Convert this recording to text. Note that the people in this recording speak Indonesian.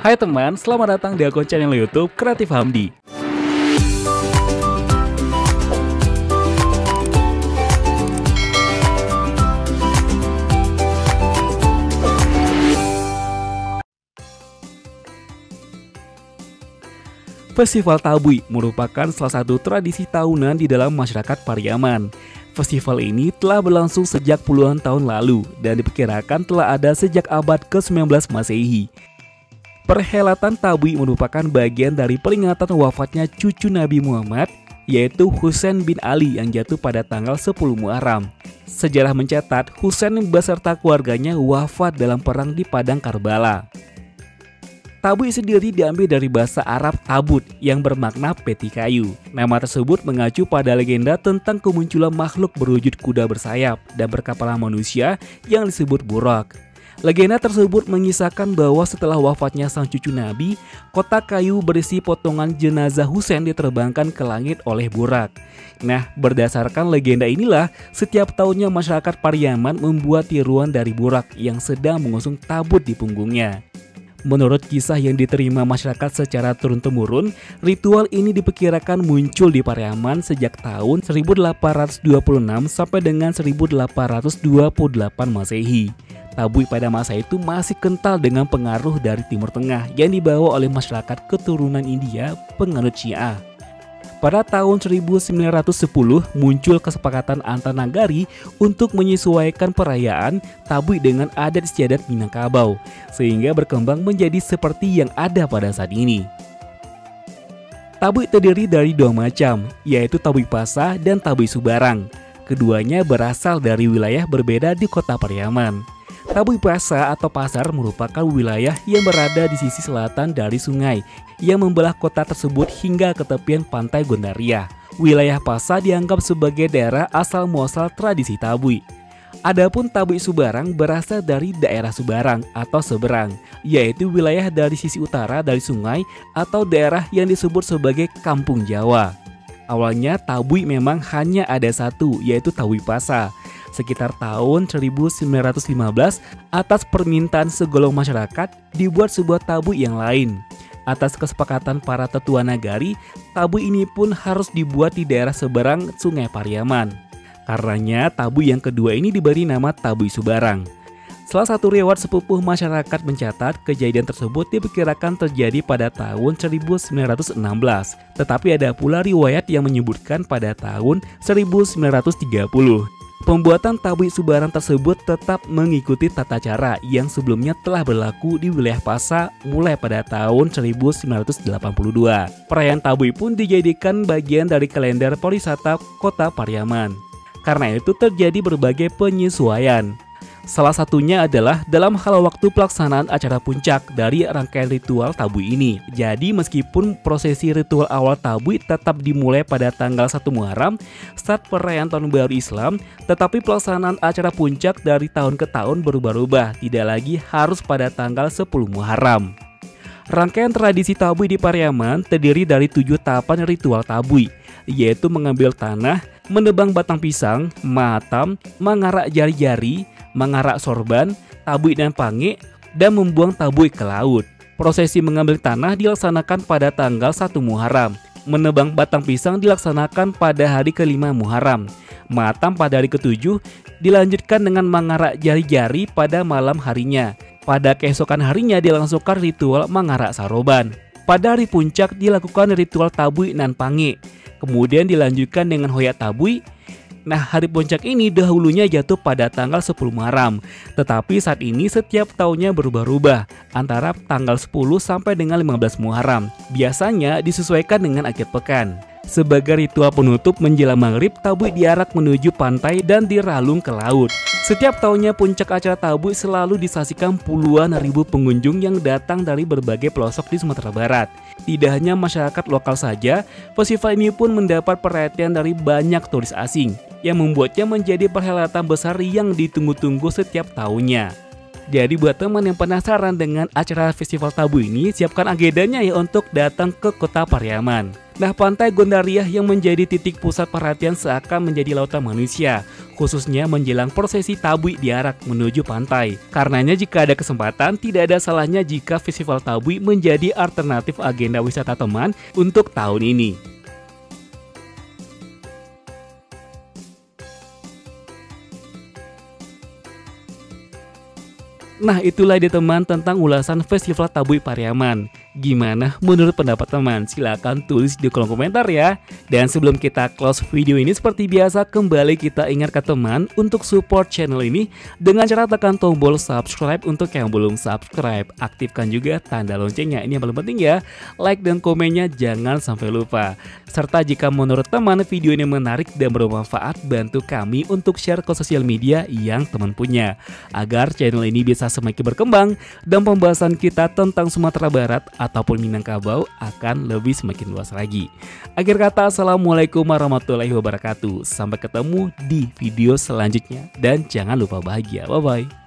Hai teman, selamat datang di akun channel YouTube Kreatif Hamdi. Festival Tabui merupakan salah satu tradisi tahunan di dalam masyarakat Pariaman. Festival ini telah berlangsung sejak puluhan tahun lalu dan diperkirakan telah ada sejak abad ke-19 Masehi. Perhelatan Tabui merupakan bagian dari peringatan wafatnya cucu Nabi Muhammad, yaitu Husain bin Ali yang jatuh pada tanggal 10 Muharram. Sejarah mencatat Husain beserta keluarganya wafat dalam perang di padang Karbala. Tabui sendiri diambil dari bahasa Arab tabut yang bermakna peti kayu. Nama tersebut mengacu pada legenda tentang kemunculan makhluk berwujud kuda bersayap dan berkepala manusia yang disebut Burak. Legenda tersebut mengisahkan bahwa setelah wafatnya sang cucu Nabi, kotak kayu berisi potongan jenazah Husain diterbangkan ke langit oleh Burak. Nah, berdasarkan legenda inilah, setiap tahunnya masyarakat Pariaman membuat tiruan dari Burak yang sedang mengusung tabut di punggungnya. Menurut kisah yang diterima masyarakat secara turun-temurun, ritual ini diperkirakan muncul di Pariaman sejak tahun 1826 sampai dengan 1828 Masehi. Tabui pada masa itu masih kental dengan pengaruh dari Timur Tengah yang dibawa oleh masyarakat keturunan India penganut Syiah. Pada tahun 1910 muncul kesepakatan antar nagari untuk menyesuaikan perayaan Tabui dengan adat istiadat Minangkabau, sehingga berkembang menjadi seperti yang ada pada saat ini. Tabui terdiri dari dua macam, yaitu Tabui Pasa dan Tabui Subarang. Keduanya berasal dari wilayah berbeda di kota Pariaman. Tabui Pasa atau pasar merupakan wilayah yang berada di sisi selatan dari sungai yang membelah kota tersebut hingga ke tepian pantai Gondaria. Wilayah Pasa dianggap sebagai daerah asal muasal tradisi Tabui. Adapun Tabui Subarang berasal dari daerah Subarang atau Seberang, yaitu wilayah dari sisi utara dari sungai atau daerah yang disebut sebagai Kampung Jawa. Awalnya Tabui memang hanya ada satu, yaitu Tabui Pasa. Sekitar tahun 1915, atas permintaan segolong masyarakat, dibuat sebuah tabui yang lain. Atas kesepakatan para tetua nagari, tabui ini pun harus dibuat di daerah seberang Sungai Pariaman. Karenanya, tabui yang kedua ini diberi nama Tabui Subarang. Salah satu riwayat sepupuh masyarakat mencatat kejadian tersebut diperkirakan terjadi pada tahun 1916. Tetapi ada pula riwayat yang menyebutkan pada tahun 1930. Pembuatan Tabui Subarang tersebut tetap mengikuti tata cara yang sebelumnya telah berlaku di wilayah Pasa mulai pada tahun 1982. Perayaan Tabui pun dijadikan bagian dari kalender pariwisata kota Pariaman. Karena itu terjadi berbagai penyesuaian. Salah satunya adalah dalam hal waktu pelaksanaan acara puncak dari rangkaian ritual Tabui ini. Jadi meskipun prosesi ritual awal Tabui tetap dimulai pada tanggal 1 Muharram saat perayaan Tahun Baru Islam, tetapi pelaksanaan acara puncak dari tahun ke tahun berubah-ubah, tidak lagi harus pada tanggal 10 Muharram. Rangkaian tradisi Tabui di Pariaman terdiri dari 7 tahapan ritual Tabui, yaitu mengambil tanah, menebang batang pisang, mahatam, mengarak jari-jari, mengarak sorban, tabui dan pange, dan membuang tabui ke laut. Prosesi mengambil tanah dilaksanakan pada tanggal 1 Muharram. Menebang batang pisang dilaksanakan pada hari ke-5 Muharram. Mahatam pada hari ke-7, dilanjutkan dengan mengarak jari-jari pada malam harinya. Pada keesokan harinya dilangsungkan ritual mengarak saroban. Pada hari puncak dilakukan ritual tabui nan pange. Kemudian dilanjutkan dengan hoyak tabui. Nah, hari puncak ini dahulunya jatuh pada tanggal 10 Muharram, tetapi saat ini setiap tahunnya berubah-ubah antara tanggal 10 sampai dengan 15 Muharram. Biasanya disesuaikan dengan akhir pekan. Sebagai ritual penutup menjelang maghrib, tabui diarak menuju pantai dan diralung ke laut. Setiap tahunnya puncak acara Tabui selalu disaksikan puluhan ribu pengunjung yang datang dari berbagai pelosok di Sumatera Barat. Tidak hanya masyarakat lokal saja, festival ini pun mendapat perhatian dari banyak turis asing yang membuatnya menjadi perhelatan besar yang ditunggu-tunggu setiap tahunnya. Jadi buat teman yang penasaran dengan acara festival Tabui ini, siapkan agendanya ya untuk datang ke kota Pariaman. Nah, Pantai Gondariah yang menjadi titik pusat perhatian seakan menjadi lautan manusia, khususnya menjelang prosesi Tabui diarak menuju pantai. Karenanya jika ada kesempatan, tidak ada salahnya jika Festival Tabui menjadi alternatif agenda wisata teman untuk tahun ini. Nah, itulah dia teman tentang ulasan Festival Tabui Pariaman. Gimana menurut pendapat teman? Silahkan tulis di kolom komentar ya. Dan sebelum kita close video ini, seperti biasa kembali kita ingatkan teman untuk support channel ini dengan cara tekan tombol subscribe untuk yang belum subscribe. Aktifkan juga tanda loncengnya, ini yang paling penting ya. Like dan komennya jangan sampai lupa. Serta jika menurut teman video ini menarik dan bermanfaat, bantu kami untuk share ke sosial media yang teman punya, agar channel ini bisa semakin berkembang dan pembahasan kita tentang Sumatera Barat ataupun Minangkabau akan lebih semakin luas lagi. Akhir kata, assalamualaikum warahmatullahi wabarakatuh. Sampai ketemu di video selanjutnya dan jangan lupa bahagia. Bye bye.